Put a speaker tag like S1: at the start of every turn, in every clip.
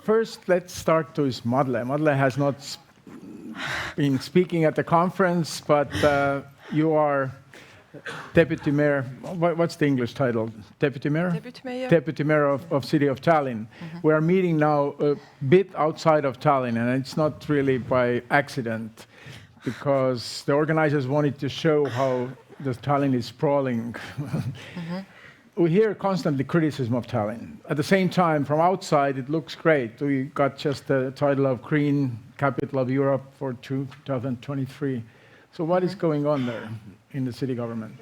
S1: First, let's start with Madle. Madle has not been speaking at the conference, but you are Deputy Mayor. What's the English title? Deputy Mayor?
S2: Deputy Mayor.
S1: Deputy Mayor of City of Tallinn. We are meeting now a bit outside of Tallinn, and it's not really by accident, because the organizers wanted to show how the Tallinn is sprawling. We hear constantly criticism of Tallinn. At the same time, from outside, it looks great. We got just the title of Green Capital of Europe for 2023. So what is going on there in the city government?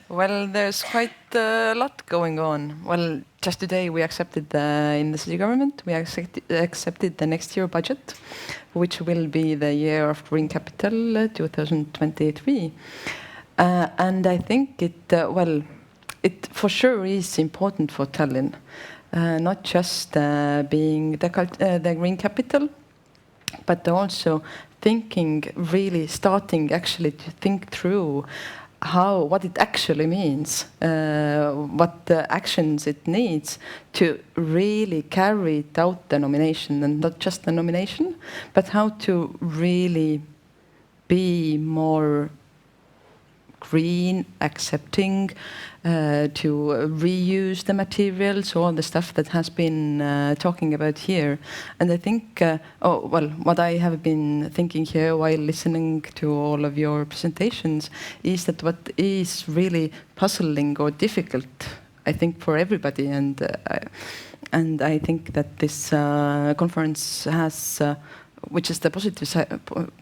S2: Well, there's quite a lot going on. Well, just today we accepted in the city government, we accepted the next year budget, which will be the year of Green Capital 2023. And I think it for sure is important for Tallinn, not just being the green capital, but also starting actually to think through what it actually means, what the actions it needs to really carry out the nomination, and not just the nomination, but how to really be more green, accepting, to reuse the materials, all the stuff that has been talking about here. And I think, what I have been thinking here while listening to all of your presentations is that what is really puzzling or difficult, I think, for everybody, and I think that this conference has which is the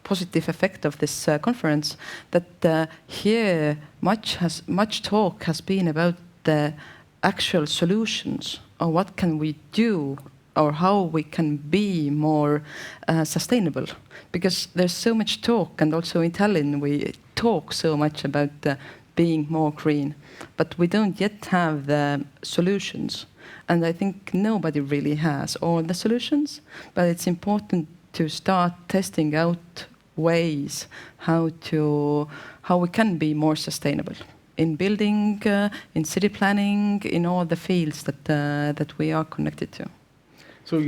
S2: positive effect of this conference, that here much talk has been about the actual solutions, or what can we do, or how we can be more sustainable. Because there's so much talk, and also in Tallinn we talk so much about being more green, but we don't yet have the solutions. And I think nobody really has all the solutions, but it's important to start testing out ways how we can be more sustainable in building, in city planning, in all the fields that we are connected to.
S1: So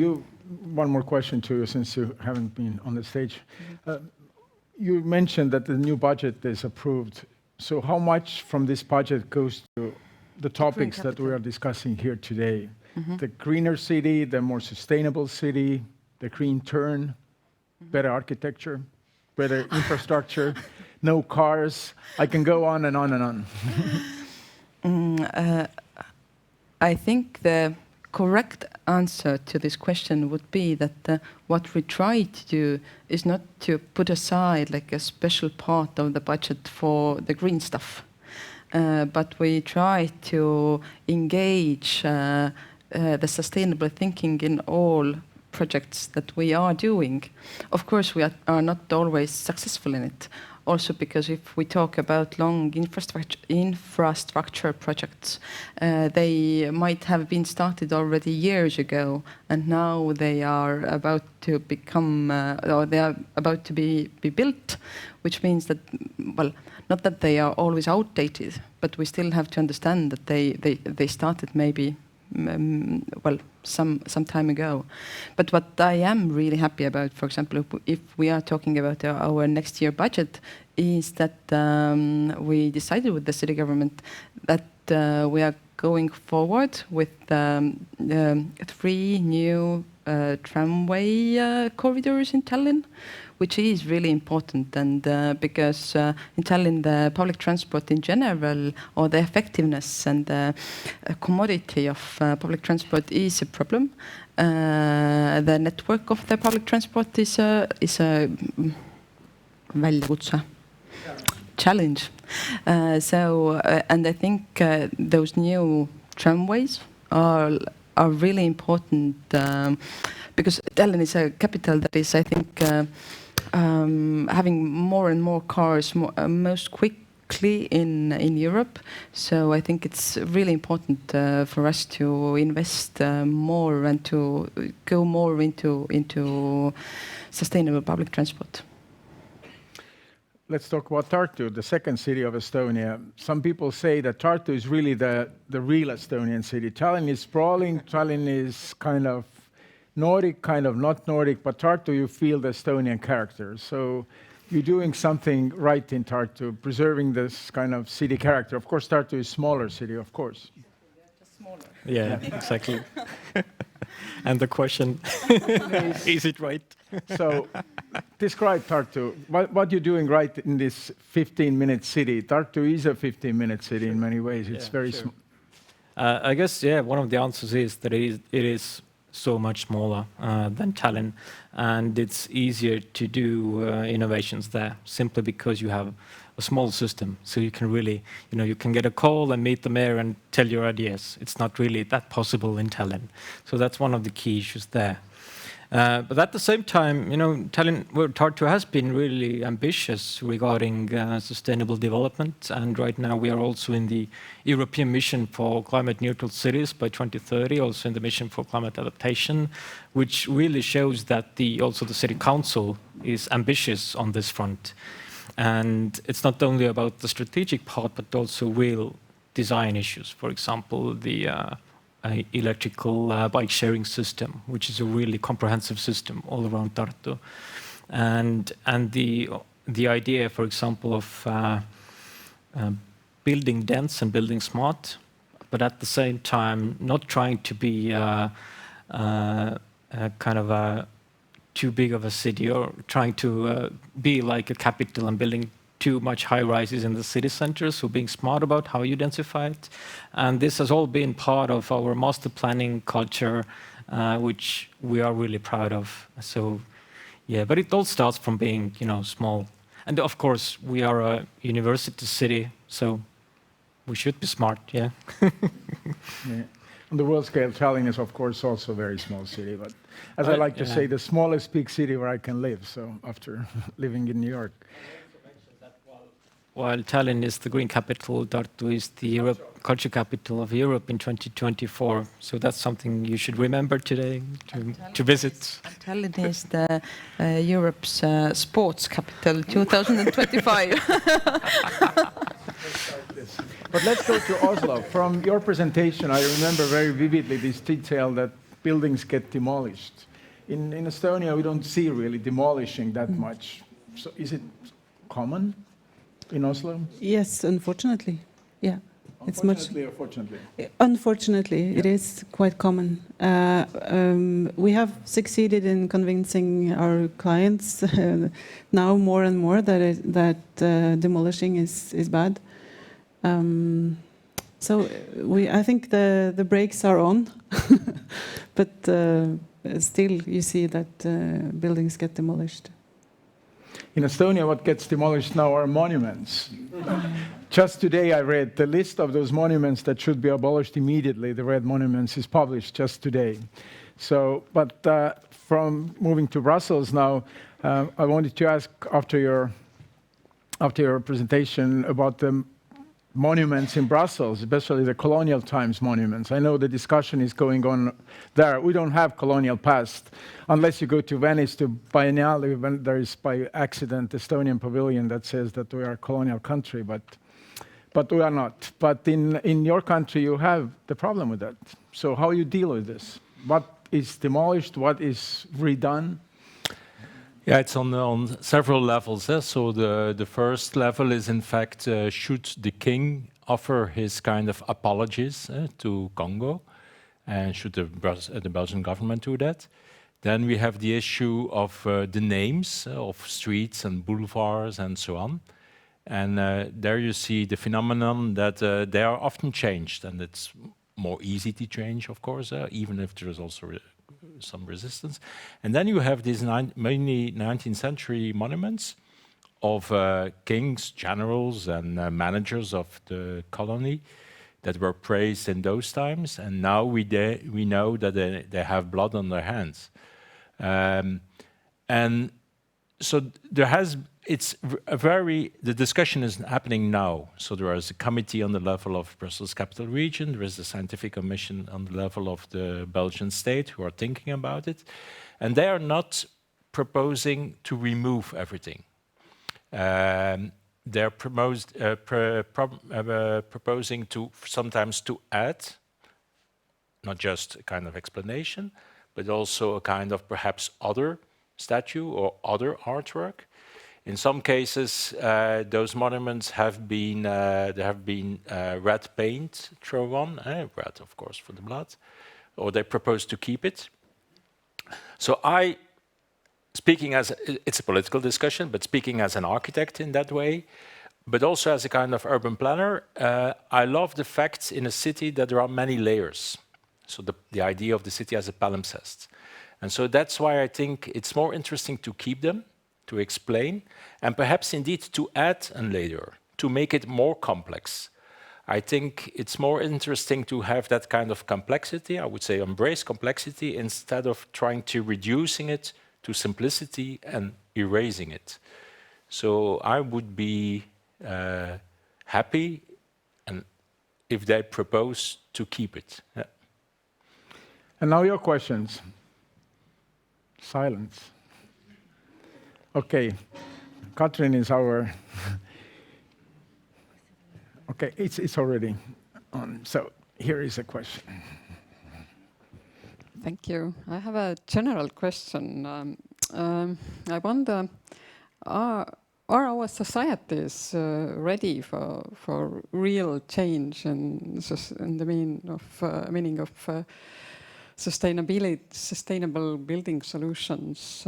S1: one more question to you, since you haven't been on the stage. You mentioned that the new budget is approved. So how much from this budget goes to the topics that we are discussing here today? The greener city, the more sustainable city, the green turn, better architecture, better infrastructure, no cars. I can go on and on and on.
S2: I think the correct answer to this question would be that what we try to do is not to put aside like a special part of the budget for the green stuff, but we try to engage the sustainable thinking in all projects that we are doing. Of course, we are not always successful in it. Also because if we talk about long infrastructure projects, they might have been started already years ago, and now they are about to become, or they are about to be built, which means that, well, not that they are always outdated, but we still have to understand that they started maybe some time ago. But what I am really happy about, for example, if we are talking about our next year budget, is that we decided with the city government that we are going forward with 3 new tramway corridors in Tallinn, which is really important, and because in Tallinn the public transport in general, or the effectiveness and the commodity of public transport is a problem. The network of the public transport is a väljakutse, challenge. And I think those new tramways are really important, because Tallinn is a capital that is, I think, having more and more cars most quickly in Europe. So I think it's really important for us to invest more and to go more into sustainable public transport.
S1: let's talk about Tartu, the second city of Estonia. Some people say that Tartu is really the real Estonian city. Tallinn is sprawling, Tallinn is kind of Nordic, kind of not Nordic, but Tartu, you feel the Estonian character. So you're doing something right in Tartu, preserving this kind of city character. Of course, Tartu is a smaller city, of course.
S2: Just smaller.
S3: Yeah, exactly. And the question, is it right?
S1: So describe Tartu. What you're doing right in this 15-minute city. Tartu is a 15-minute city in many ways. It's very small.
S3: I guess, yeah, one of the answers is that it is so much smaller than Tallinn, and it's easier to do innovations there simply because you have a small system. So you can really, you can get a call and meet the mayor and tell your ideas. It's not really that possible in Tallinn. So that's one of the key issues there. But at the same time, Tartu has been really ambitious regarding sustainable development, and right now we are also in the European mission for climate neutral cities by 2030, also in the mission for climate adaptation, which really shows that also the city council is ambitious on this front. And it's not only about the strategic part, but also real design issues. For example, the electrical bike sharing system, which is a really comprehensive system all around Tartu, and the idea, for example, of building dense and building smart, but at the same time not trying to be kind of too big of a city, or trying to be like a capital and building too much high rises in the city centers, so being smart about how you densify it. And this has all been part of our master planning culture, which we are really proud of. So, yeah, but it all starts from being, small. And of course, we are a university city, so we should be smart, yeah.
S1: Yeah. On the world scale, Tallinn is, of course, also a very small city, but as I like to say, the smallest big city where I can live, so after living in New York.
S3: While Tallinn is the green capital, Tartu is the culture capital of Europe in 2024. So that's something you should remember today to visit.
S2: Tallinn is the Europe's sports capital 2025.
S1: But let's go to Oslo. From your presentation, I remember very vividly this detail that buildings get demolished. In Estonia, we don't see really demolishing that much. So is it common in Oslo?
S4: Yes, unfortunately. Yeah.
S1: Unfortunately or fortunately?
S4: Unfortunately, it is quite common. We have succeeded in convincing our clients now more and more that demolishing is bad. So I think the brakes are on, but still you see that buildings get demolished.
S1: In Estonia, what gets demolished now are monuments. Just today I read the list of those monuments that should be abolished immediately. The red monuments is published just today. So, but from moving to Brussels now, I wanted to ask after your presentation about the monuments in Brussels, especially the colonial times monuments. I know the discussion is going on there. We don't have colonial past unless you go to Venice to Biennale, when there is by accident Estonian pavilion that says that we are a colonial country, but we are not. But in your country you have the problem with that. So how you deal with this? What is demolished? What is redone?
S5: Yeah, it's on several levels. So the first level is, in fact, should the king offer his kind of apologies to Congo, and should the Belgian government do that? Then we have the issue of the names of streets and boulevards and so on. And there you see the phenomenon that they are often changed, and it's more easy to change, of course, even if there is also some resistance. And then you have these mainly 19th century monuments of kings, generals, and managers of the colony that were praised in those times. And now we know that they have blood on their hands. And so the discussion is happening now. So there is a committee on the level of Brussels Capital Region. There is a scientific commission on the level of the Belgian state who are thinking about it. And they are not proposing to remove everything. they're proposing to sometimes to add not just a kind of explanation, but also a kind of perhaps other statue or other artwork. In some cases, those monuments have been red paint thrown on, red of course for the blood, or they propose to keep it. So speaking as, it's a political discussion, but speaking as an architect in that way, but also as a kind of urban planner, I love the fact in a city that there are many layers. So the idea of the city as a palimpsest. And so that's why I think it's more interesting to keep them, to explain, and perhaps indeed to add a layer, to make it more complex. I think it's more interesting to have that kind of complexity, I would say embrace complexity, instead of trying to reducing it to simplicity and erasing it. So I would be happy and if they propose to keep it. Yeah.
S1: And now your questions. Silence. Okay, Katrin is our... Okay, it's already on. So here is a question.
S6: Thank you. I have a general question. I wonder, are our societies ready for real change in the meaning of sustainable building solutions?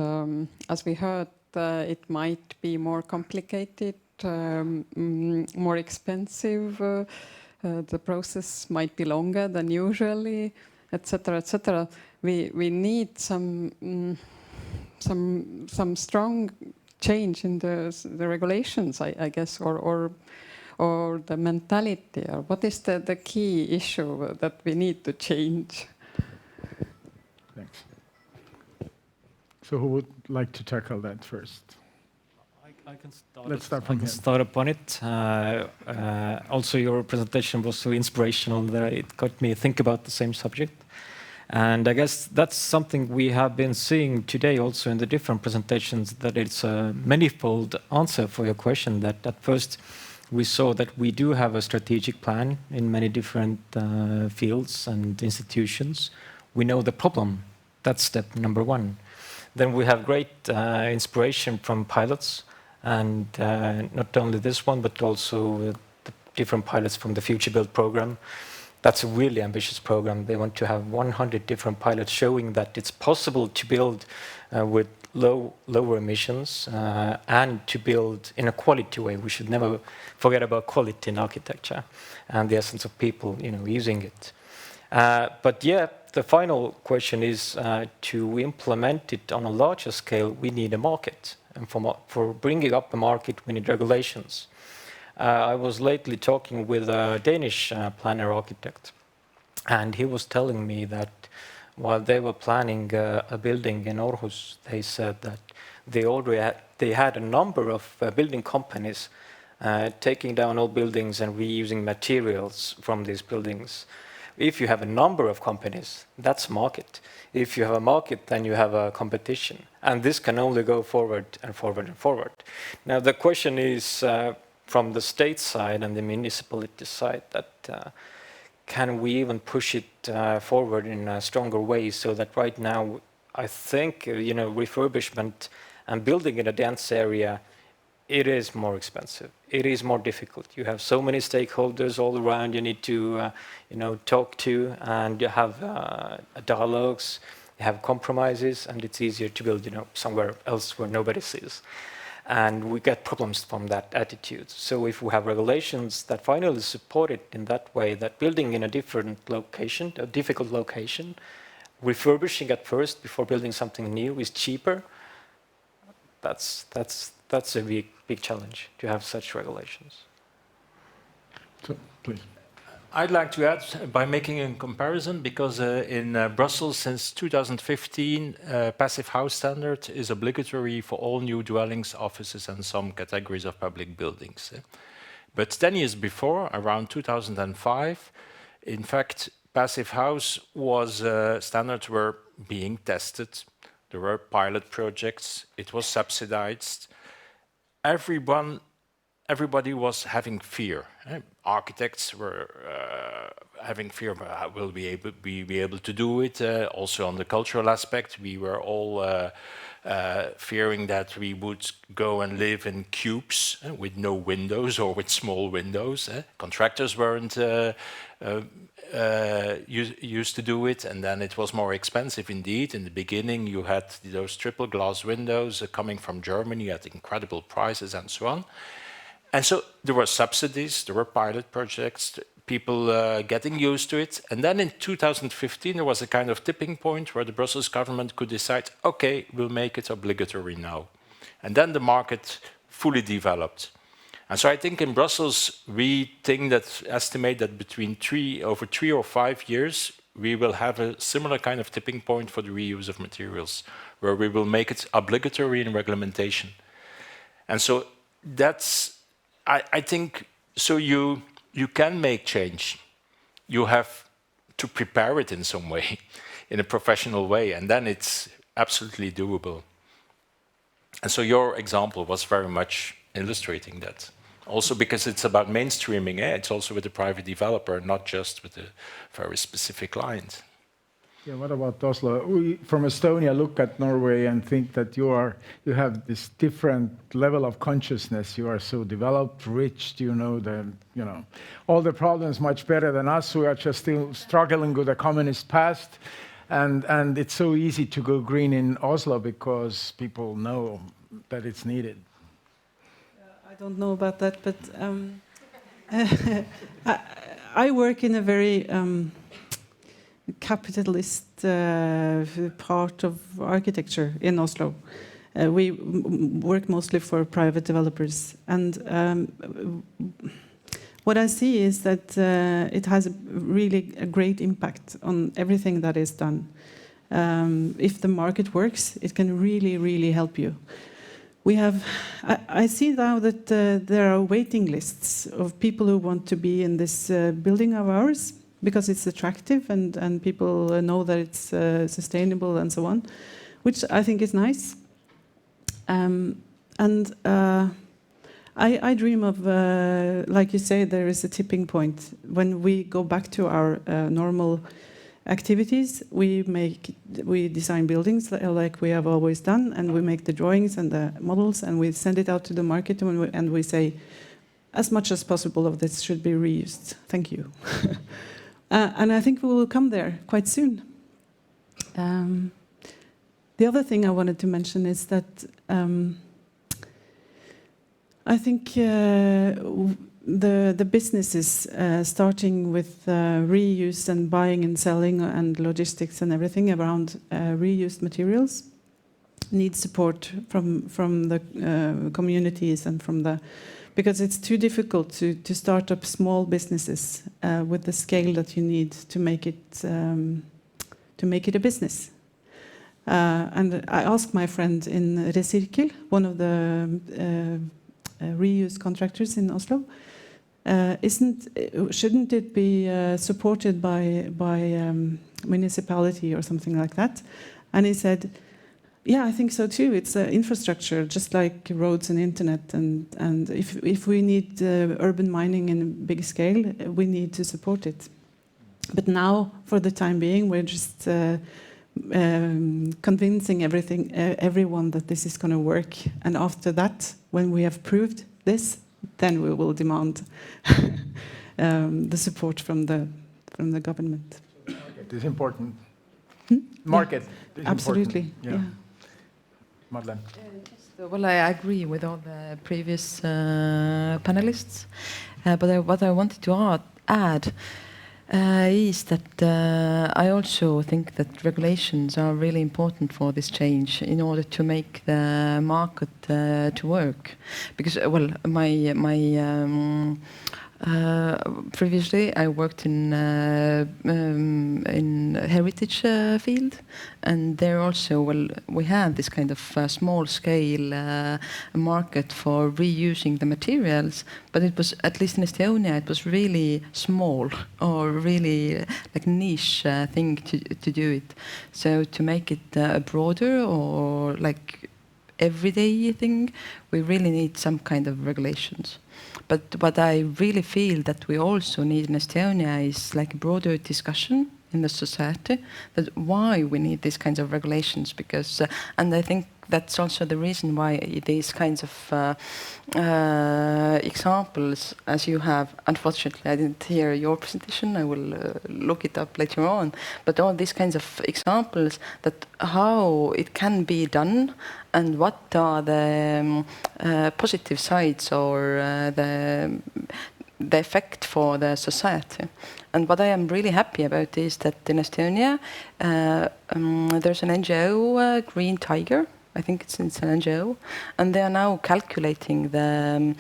S6: As we heard, it might be more complicated, more expensive. The process might be longer than usually, etc., etc. We need some strong change in the regulations, I guess, or the mentality. Or what is the key issue that we need to change?
S1: Thanks. So who would like to tackle that first?
S3: I can start.
S1: Let's start from here.
S3: Start upon it. Also, your presentation was so inspirational that it got me to think about the same subject. And I guess that's something we have been seeing today also in the different presentations, that it's a manifold answer for your question. That at first we saw that we do have a strategic plan in many different fields and institutions. We know the problem. That's step number one. Then we have great inspiration from pilots, and not only this one, but also the different pilots from the Future Build program. That's a really ambitious program. They want to have 100 different pilots showing that it's possible to build with lower emissions and to build in a quality way. We should never forget about quality in architecture and the essence of people, using it. But yeah, the final question is to implement it on a larger scale, we need a market. And for bringing up the market, we need regulations. I was lately talking with a Danish planner architect, and he was telling me that while they were planning a building in Aarhus, they said that they had a number of building companies taking down old buildings and reusing materials from these buildings. If you have a number of companies, that's market. If you have a market, then you have a competition. And this can only go forward and forward and forward. Now, the question is from the state side and the municipality side, that can we even push it forward in a stronger way, so that right now, I think, refurbishment and building in a dense area, it is more expensive. It is more difficult. You have so many stakeholders all around you need to, talk to, and you have dialogues, you have compromises, and it's easier to build, somewhere else where nobody sees. And we get problems from that attitude. So if we have regulations that finally support it in that way, that building in a different location, a difficult location, refurbishing at first before building something new is cheaper, that's a big challenge to have such regulations.
S1: So, please.
S5: I'd like to add by making a comparison, because in Brussels since 2015, passive house standard is obligatory for all new dwellings, offices, and some categories of public buildings. But 10 years before, around 2005, in fact, passive house was standards were being tested. There were pilot projects. It was subsidized. everybody was having fear. Architects were having fear about will we be able to do it. Also on the cultural aspect, we were all fearing that we would go and live in cubes with no windows or with small windows. Contractors weren't used to do it, and then it was more expensive indeed. In the beginning, you had those triple glass windows coming from Germany at incredible prices and so on. And so there were subsidies, there were pilot projects, people getting used to it. And then in 2015, there was a kind of tipping point where the Brussels government could decide, okay, we'll make it obligatory now. And then the market fully developed. And so I think in Brussels, we estimate that over 3 or 5 years, we will have a similar kind of tipping point for the reuse of materials, where we will make it obligatory in regulation. And so I think, so you can make change. You have to prepare it in some way, in a professional way, and then it's absolutely doable. And so your example was very much illustrating that. Also because it's about mainstreaming, it's also with the private developer, not just with a very specific client.
S1: Yeah, what about Oslo? We, from Estonia, look at Norway and think that you have this different level of consciousness. You are so developed, rich. You know all the problems much better than us. We are just still struggling with the communist past, and it's so easy to go green in Oslo because people know that it's needed.
S4: I don't know about that, but I work in a very capitalist part of architecture in Oslo. We work mostly for private developers, and what I see is that it has really a great impact on everything that is done. If the market works, it can really, really help you. I see now that there are waiting lists of people who want to be in this building of ours because it's attractive and people know that it's sustainable and so on, which I think is nice. I dream of, like you say, there is a tipping point. When we go back to our normal activities, we design buildings like we have always done, and we make the drawings and the models, and we send it out to the market, and we say, as much as possible of this should be reused. Thank you. And I think we will come there quite soon. The other thing I wanted to mention is that I think the businesses starting with reuse and buying and selling and logistics and everything around reused materials need support from the communities and because it's too difficult to start up small businesses with the scale that you need to make it a business. And I asked my friend in Resirkel, one of the reuse contractors in Oslo, shouldn't it be supported by municipality or something like that? And he said, yeah, I think so too. It's infrastructure, just like roads and internet. And if we need urban mining in a big scale, we need to support it. But now, for the time being, we're just convincing everyone that this is going to work. And after that, when we have proved this, then we will demand the support from the government.
S1: It is important.
S2: Market.
S1: Is
S4: absolutely.
S1: Important. Yeah. Madeleine.
S2: Well, I agree with all the previous panelists, but what I wanted to add is that I also think that regulations are really important for this change in order to make the market to work. Because, well, previously I worked in heritage field, and there also, we had this kind of small scale market for reusing the materials, but it was, at least in Estonia, it was really small or really like niche thing to do it. So to make it broader or like everyday thing, we really need some kind of regulations. But what I really feel that we also need in Estonia is like a broader discussion in the society, that why we need these kinds of regulations, because and I think that's also the reason why these kinds of examples, as you have, unfortunately I didn't hear your presentation, I will look it up later on, but all these kinds of examples that how it can be done and what are the positive sides or the effect for the society. And what I am really happy about is that in Estonia there's an NGO, Green Tiger, I think it's an NGO, and they are now calculating the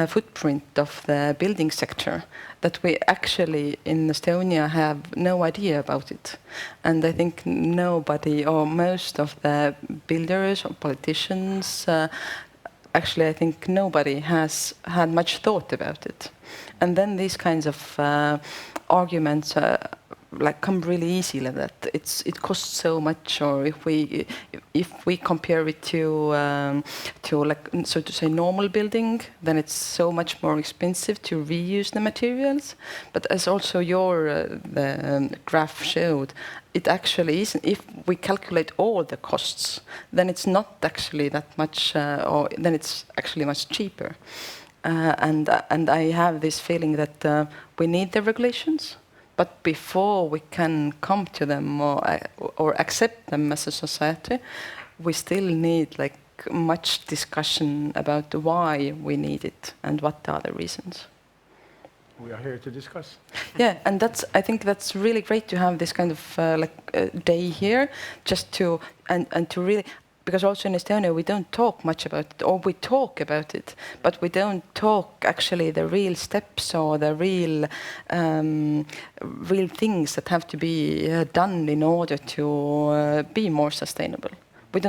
S2: footprint of the building sector that we actually in Estonia have no idea about it. And I think nobody or most of the builders or politicians, actually I think nobody has had much thought about it. And then these kinds of arguments like come really easily, that it costs so much, or if we compare it to like, so to say, normal building, then it's so much more expensive to reuse the materials. But as also your the graph showed, it actually isn't. If we calculate all the costs, then it's not actually that much, or then it's actually much cheaper. And I have this feeling that we need the regulations, but before we can come to them or accept them as a society, we still need like much discussion about why we need it and what are the reasons.
S1: We are here to discuss.
S2: Yeah, and I think that's really great to have this kind of day here, just to and to really. Because also in Estonia we don't talk much about it, or we talk about it, but we don't talk actually the real steps or the real things that have to be done in order to be more sustainable. We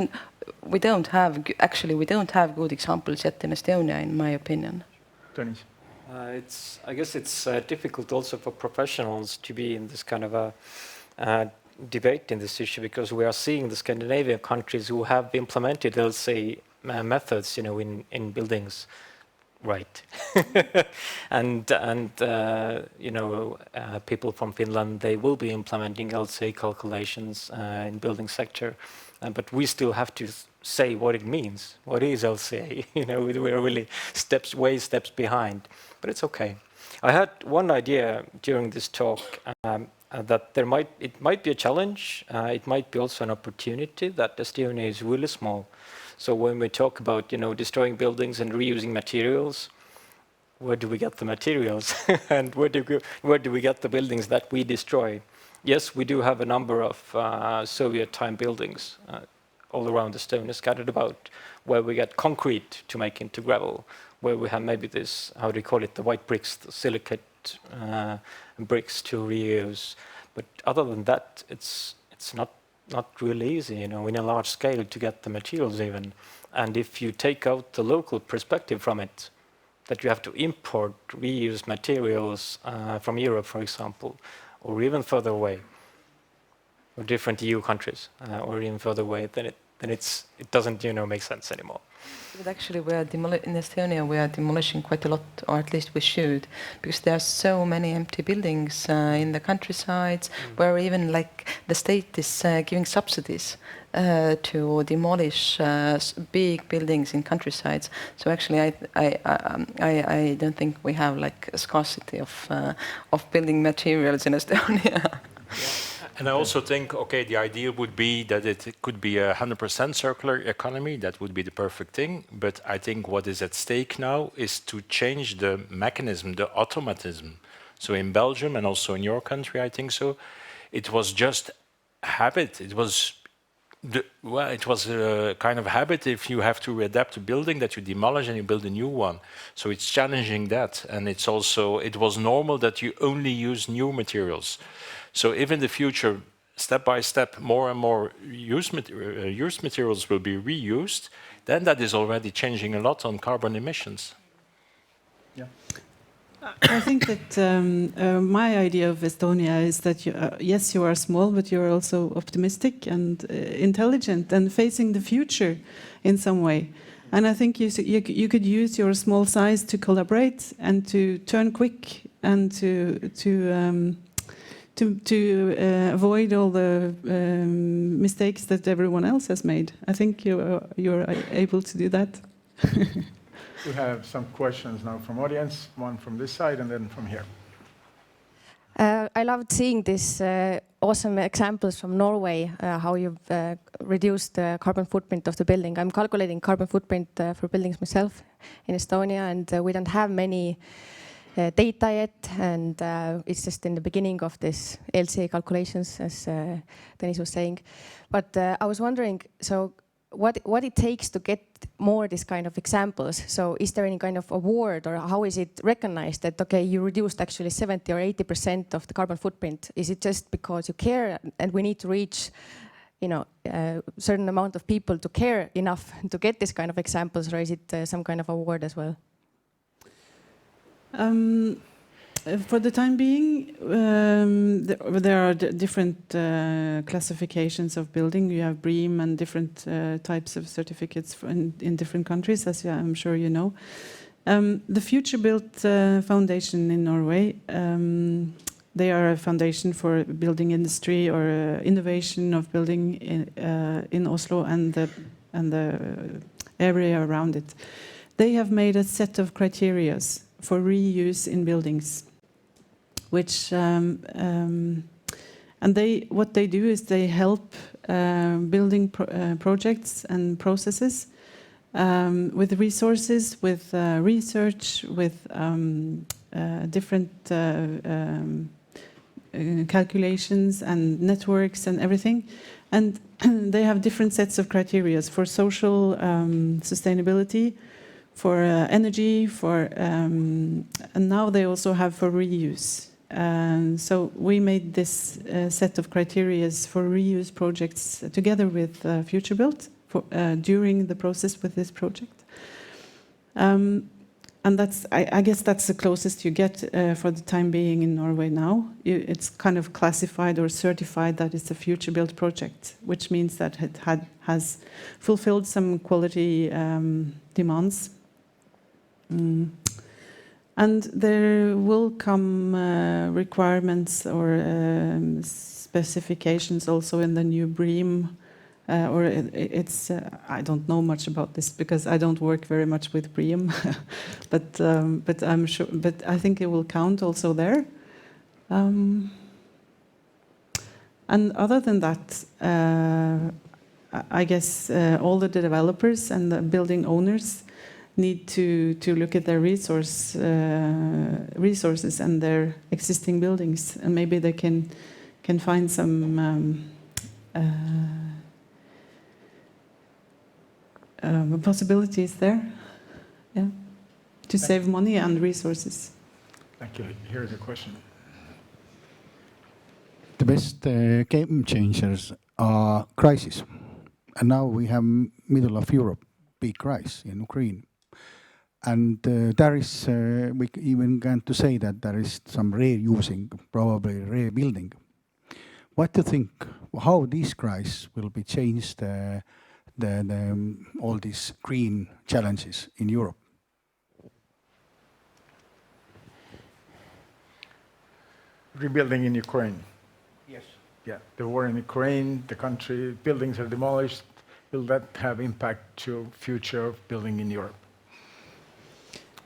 S2: don't have good examples yet in Estonia, in my opinion.
S1: Tõnis.
S3: I guess it's difficult also for professionals to be in this kind of a debate in this issue, because we are seeing the Scandinavian countries who have implemented, let's say, methods, in buildings, right? and people from Finland, they will be implementing LCA calculations in building sector, but we still have to say what it means. What is LCA? We are really steps behind, but it's okay. I had one idea during this talk. That it might be a challenge, it might be also an opportunity, that Estonia is really small. So when we talk about destroying buildings and reusing materials, where do we get the materials? And where do we get the buildings that we destroy? Yes, we do have a number of Soviet time buildings all around Estonia, scattered about, where we get concrete to make into gravel, where we have maybe this, how do you call it, the white bricks, the silicate bricks to reuse. But other than that, it's not really easy, in a large scale, to get the materials even. And if you take out the local perspective from it, that you have to import reused materials from Europe, for example, or even further away, or different EU countries, or even further away, then it doesn't make sense anymore.
S2: But actually, in Estonia we are demolishing quite a lot, or at least we should, because there are so many empty buildings in the countrysides, where even like the state is giving subsidies to demolish big buildings in countrysides. So actually, I don't think we have like a scarcity of building materials in Estonia.
S5: And I also think, okay, the ideal would be that it could be 100% circular economy. That would be the perfect thing. But I think what is at stake now is to change the mechanism, the automatism. So in Belgium and also in your country, I think so, it was just habit. It was a kind of habit. If you have to adapt a building, that you demolish and you build a new one. So it's challenging that. And it was normal that you only use new materials. So if in the future, step by step, more and more used materials will be reused, then that is already changing a lot on carbon emissions.
S1: Yeah.
S4: I think that my idea of Estonia is that yes, you are small, but you are also optimistic and intelligent and facing the future in some way. And I think you could use your small size to collaborate and to turn quick and to avoid all the mistakes that everyone else has made. I think you're able to do that.
S1: We have some questions now from audience, one from this side and then from here.
S7: I loved seeing these awesome examples from Norway, how you've reduced the carbon footprint of the building. I'm calculating carbon footprint for buildings myself in Estonia, and we don't have many data yet, and it's just in the beginning of this LCA calculations, as Dennis was saying. But I was wondering, so what it takes to get more this kind of examples. So is there any kind of award, or how is it recognized that, okay, you reduced actually 70 or 80% of the carbon footprint? Is it just because you care and we need to reach, you know, a certain amount of people to care enough to get this kind of examples, or is it some kind of award as well?
S4: For the time being, there are different classifications of building. You have BREEAM and different types of certificates in different countries, as I'm sure you know. The Future Built Foundation in Norway, they are a foundation for building industry or innovation of building in Oslo and the area around it. They have made a set of criteria for reuse in buildings, which what they do is they help building projects and processes with resources, with research, with different calculations and networks and everything. And they have different sets of criteria for social sustainability, for energy, and now they also have for reuse. So we made this set of criteria for reuse projects together with Future Built during the process with this project. And I guess that's the closest you get for the time being in Norway now. It's kind of classified or certified that it's a Future Built project, which means that it has fulfilled some quality demands. And there will come requirements or specifications also in the new BREEAM, or it's I don't know much about this because I don't work very much with BREEAM, but I'm sure. But I think it will count also there. And other than that, I guess all the developers and the building owners need to look at their resources and their existing buildings, and maybe they can find some possibilities there, yeah, to save money and resources.
S1: Thank you. Here's a question.
S8: The best game changers are crises, and now we have middle of Europe, big crisis in Ukraine. And there is, we even can to say that there is some reusing, probably rebuilding. What do you think, how this crisis will be changed, all these green challenges in Europe?
S1: Rebuilding in Ukraine.
S8: Yes.
S1: Yeah, the war in Ukraine, the country, buildings are demolished. Will that have impact to future of building in Europe?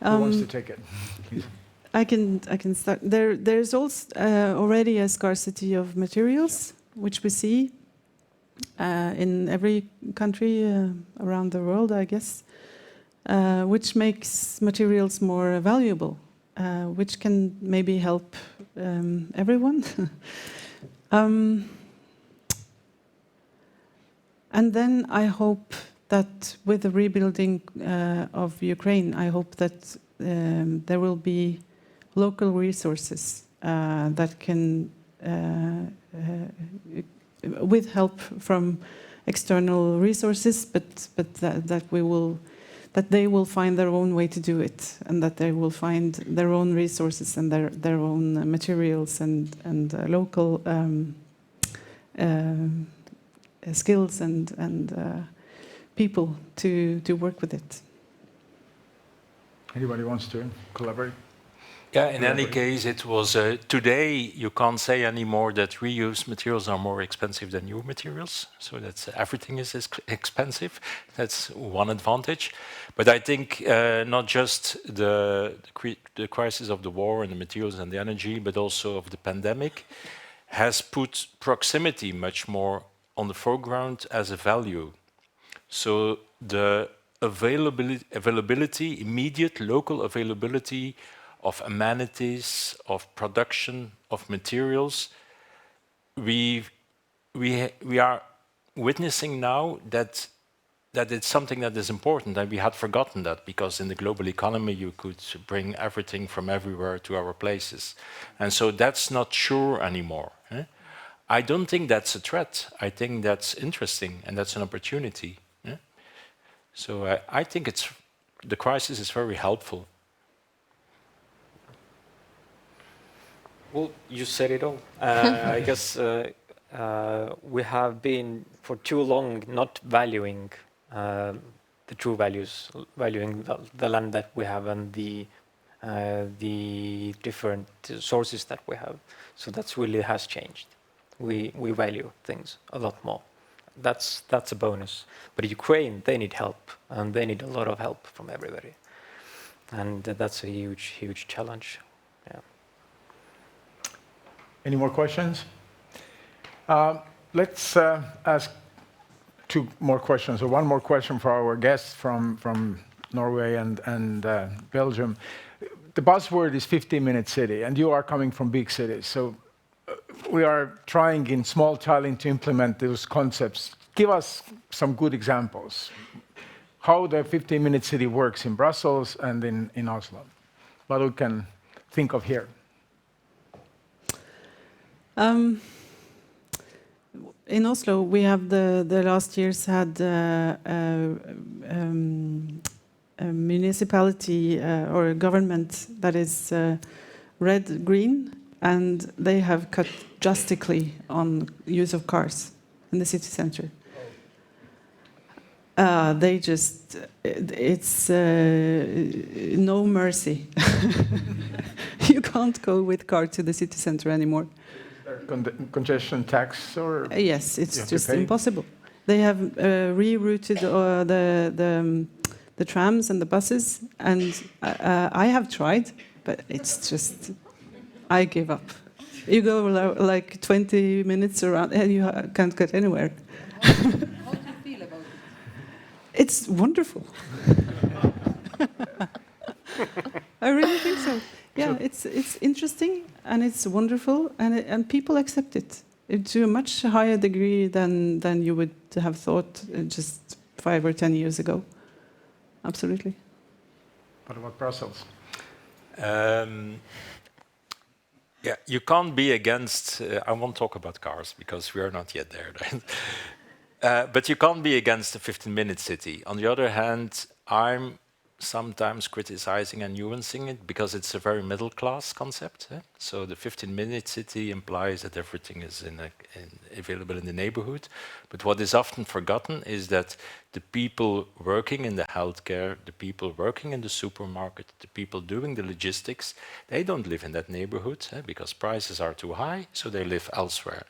S1: Who wants to take it? Please.
S4: I can start. There's also already a scarcity of materials, which we see in every country around the world, I guess, which makes materials more valuable, which can maybe help everyone. And then I hope that with the rebuilding of Ukraine, I hope that there will be local resources that can, with help from external resources, but that that they will find their own way to do it, and that they will find their own resources and their own materials and local skills and people to work with it.
S1: Anybody wants to collaborate?
S5: Yeah, in any case, it was today you can't say anymore that reused materials are more expensive than new materials. So that's everything is expensive. That's one advantage. But I think not just the crisis of the war and the materials and the energy, but also of the pandemic has put proximity much more on the foreground as a value. So the availability, immediate local availability of amenities, of production, of materials, we are witnessing now that it's something that is important, and we had forgotten that, because in the global economy you could bring everything from everywhere to our places. And so that's not sure anymore. I don't think that's a threat. I think that's interesting, and that's an opportunity. So I think the crisis is very helpful.
S3: Well, you said it all. I guess we have been for too long not valuing the true values, valuing the land that we have and the different sources that we have. So that's really has changed. We value things a lot more. That's a bonus. But Ukraine, they need help, and they need a lot of help from everybody. And that's a huge challenge. Yeah.
S1: Any more questions? Let's ask two more questions, or one more question for our guests from Norway and Belgium. The buzzword is 15-minute city, and you are coming from big cities. So we are trying in small Tallinn to implement those concepts. Give us some good examples. How the 15-minute city works in Brussels and in Oslo. What we can think of here.
S4: In Oslo, we have the last years had a municipality or a government that is red-green, and they have cut drastically on use of cars in the city center. They just, it's no mercy. You can't go with car to the city center anymore.
S1: Congestion tax or?
S4: Yes, it's just impossible. They have rerouted the trams and the buses, and I have tried, but it's just, I give up. You go like 20 minutes around and you can't get anywhere.
S2: How do you feel about it?
S4: It's wonderful. I really think so. Yeah, it's interesting and it's wonderful, and people accept it to a much higher degree than you would have thought just 5 or 10 years ago. Absolutely.
S1: What about Brussels?
S5: Yeah, you can't be against. I won't talk about cars because we are not yet there. But you can't be against the 15-minute city. On the other hand, I'm sometimes criticizing and nuancing it because it's a very middle-class concept. So the 15-minute city implies that everything is available in the neighborhood. But what is often forgotten is that the people working in the healthcare, the people working in the supermarket, the people doing the logistics, they don't live in that neighborhood because prices are too high, so they live elsewhere.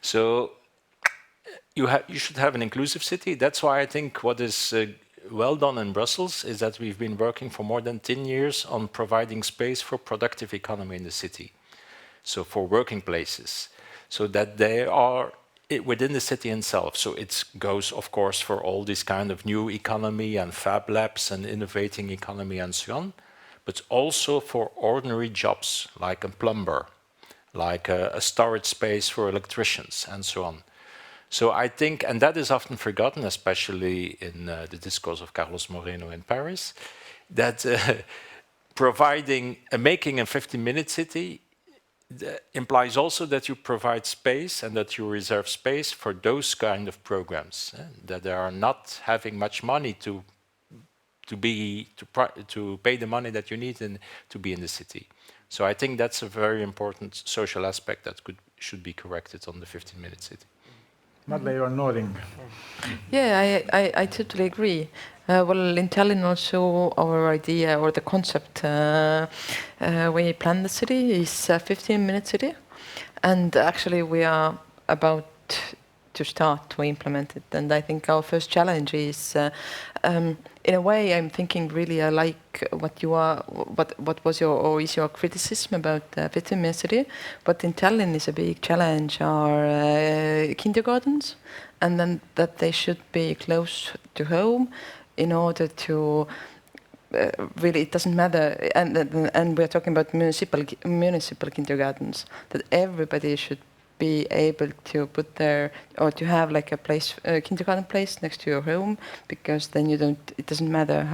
S5: So you should have an inclusive city. That's why I think what is well done in Brussels is that we've been working for more than 10 years on providing space for productive economy in the city. So for working places, so that they are within the city itself. So it goes, of course, for all this kind of new economy and fab labs and innovating economy and so on, but also for ordinary jobs like a plumber, like a storage space for electricians and so on. So I think, and that is often forgotten, especially in the discourse of Carlos Moreno in Paris, that making a 15-minute city implies also that you provide space and that you reserve space for those kind of programs that they are not having much money to to pay the money that you need and to be in the city. So I think that's a very important social aspect that should be corrected on the 15-minute city.
S1: Madle, you are nodding.
S2: Yeah, I totally agree. Well, in Tallinn also our idea or the concept we plan the city is a 15-minute city. And actually we are about to start to implement it. And I think our first challenge is, in a way, I'm thinking really I like what was your or is your criticism about 15-minute city. But in Tallinn is a big challenge are kindergartens, and then that they should be close to home in order to really it doesn't matter. And we're talking about municipal kindergartens, that everybody should be able to put their or to have like a place kindergarten place next to your home, because then it doesn't matter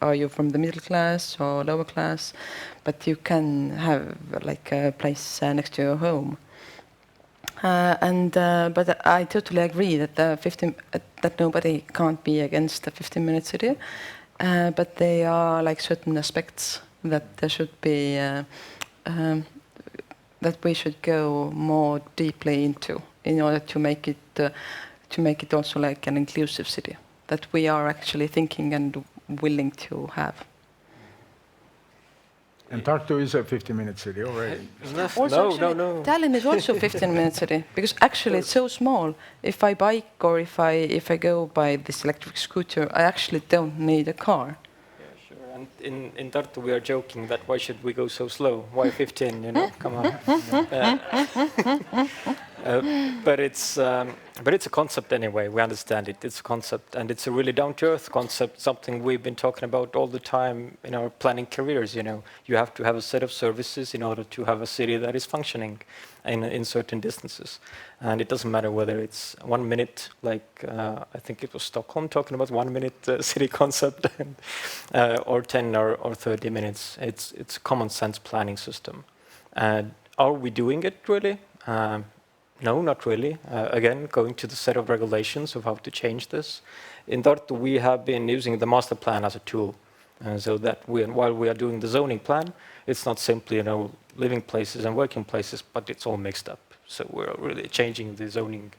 S2: are you from the middle class or lower class, but you can have like a place next to your home. But I totally agree that that nobody can't be against the 15-minute city, but there are like certain aspects that there should be that we should go more deeply into in order to make it also like an inclusive city that we are actually thinking and willing to have.
S1: And Tartu is a 15-minute city already.
S3: No.
S2: Tallinn is also a 15-minute city because actually it's so small. If I bike or if I go by this electric scooter, I actually don't need a car.
S3: And in Tartu we are joking that why should we go so slow? Why 15? You know, come on. But it's a concept anyway. We understand it. It's a concept, and it's a really down-to-earth concept. Something we've been talking about all the time in our planning careers. You know, you have to have a set of services in order to have a city that is functioning in certain distances. And it doesn't matter whether it's 1 minute, like I think it was Stockholm talking about 1 minute city concept, or 10 or 30 minutes. It's a common sense planning system. And are we doing it really? No, not really. Again, going to the set of regulations of how to change this. In Tartu, we have been using the master plan as a tool, so that while we are doing the zoning plan, it's not simply living places and working places, but it's all mixed up. So we're really changing the zoning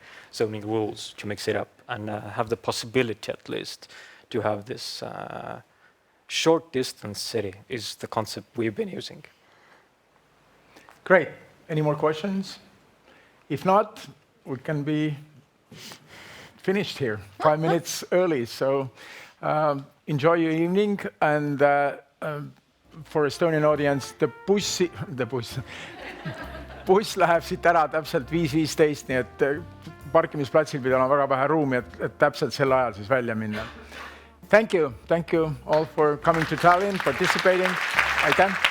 S3: rules to mix it up and have the possibility, at least, to have this short distance city is the concept we've been using.
S1: Great. Any more questions? If not, we can be finished here 5 minutes early. So enjoy your evening. And for Estonian audience, buss läheb siit ära täpselt 5:15, nii et parkimisplatsil pidi olema väga vähe ruumi, et täpselt sel ajal siis välja minna. Thank you all for coming to Tallinn, participating. Aitäh!